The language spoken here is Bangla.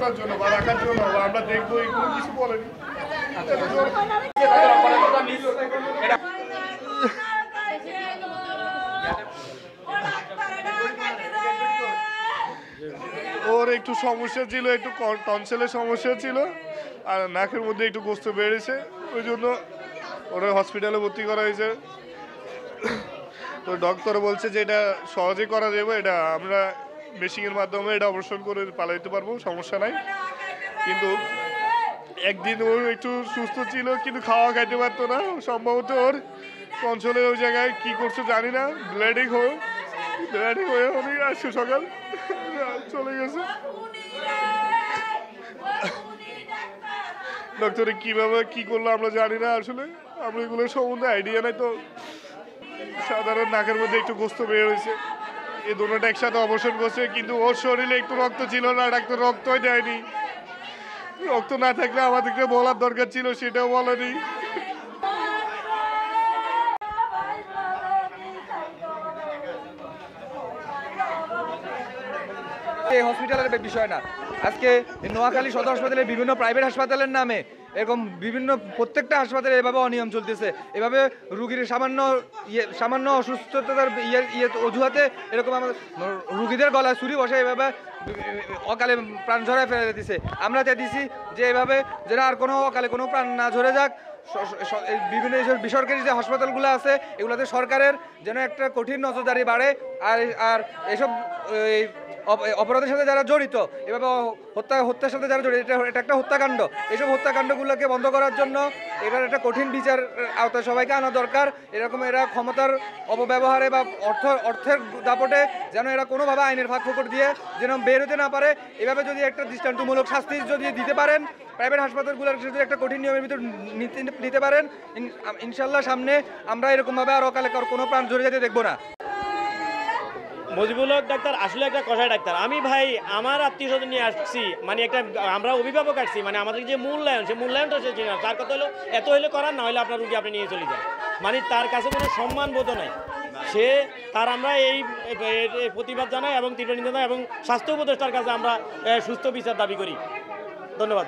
করার জন্য বা রাখার জন্য বা আমরা দেখবো এগুলো কিছু বলেনি। ওর একটু সমস্যা ছিল, একটু টনসিলের সমস্যা ছিল আর নাকের মধ্যে একটু গোস্ত বেড়েছে, ওই জন্য ওরা হসপিটালে ভর্তি করা হয়েছে। তো ডক্টর বলছে যে এটা সহজে করা যাবে, এটা আমরা মেশিনের মাধ্যমে এটা অপারেশন করে পালাইতে পারবো, সমস্যা নাই। কিন্তু একদিন ওর একটু সুস্থ ছিল কিন্তু খাওয়া খাইতে পারতো না, সম্ভবত ওর টনসিলের ওই জায়গায় কী করছে জানি না, ব্লিডিং হয়ে অনেক আসছে, সকাল চলে গেছে। ডক্টরে কিভাবে কি করলো আমরা জানি না, আসলে আমরা এগুলো সম্বন্ধে আইডিয়া নাই। তো সাধারণ নাকের মধ্যে একটু গোস্ত বের হয়েছে, এই দুটোটা একসাথে অপারেশন করছে, কিন্তু ওর শরীরে একটু রক্ত ছিল না, ডাক্তার রক্তই দেয়নি। রক্ত না থাকলে আমাদেরকে বলার দরকার ছিল, সেটাও বলেনি। এই হসপিটালের বিষয় না, আজকে নোয়াখালী সদর হাসপাতালের বিভিন্ন প্রাইভেট হাসপাতালের নামে এরকম বিভিন্ন প্রত্যেকটা হাসপাতালে এভাবে অনিয়ম চলতেছে। এভাবে রুগীর সামান্য অসুস্থতার অজুহাতে এরকম আমাদের রুগীদের গলায় ছুরি বসে এভাবে অকালে প্রাণ ঝরায় ফেলে দিতেছে। আমরা চাইতেছি যে এভাবে যেন আর কোনো অকালে কোনো প্রাণ না ঝরে যাক। বিভিন্ন বেসরকারি যে হাসপাতালগুলো আছে এগুলোতে সরকারের যেন একটা কঠিন নজরদারি বাড়ে। আর এসব অপরাধের সাথে যারা জড়িত, এভাবে হত্যার সাথে যারা জড়িত, এটা একটা হত্যাকাণ্ড। এইসব হত্যাকাণ্ডগুলোকে বন্ধ করার জন্য এটার একটা কঠিন বিচার আওতায় সবাইকে আনা দরকার। এরকম এরা ক্ষমতার অপব্যবহারে বা অর্থের দাপটে যেন এরা কোনোভাবে আইনের ফাঁক ফোকর দিয়ে যেন বের হতে না পারে। এভাবে যদি একটা দৃষ্টান্তমূলক শাস্তি যদি দিতে পারেন, প্রাইভেট হাসপাতালগুলোর যদি একটা কঠিন নিয়মের ভিতর নিতে পারেন, ইনশাল্লাহ সামনে আমরা এরকমভাবে আর অকালে কোনো প্রাণ ঝরে যেতে দেখবো না। মজিবুল হক ডাক্তার আসলে একটা কষায় ডাক্তার। আমি ভাই আমার আত্মীয় স্বজন নিয়ে আসছি, মানে একটা আমরা অভিভাবক আসছি, মানে আমাদের যে মূল্যায়ন, সে মূল্যায়নটা সে চিনে না। তার কথা হলো এত হলে করার, না হলে আপনার রুগী আপনি নিয়ে চলে যান, মানে তার কাছে কোনো সম্মান বোধ নাই। তার আমরা এই প্রতিবাদ জানাই এবং তীব্র নিন্দা জানাই এবং স্বাস্থ্য উপদেষ্টার কাছে আমরা সুস্থ বিচার দাবি করি। ধন্যবাদ।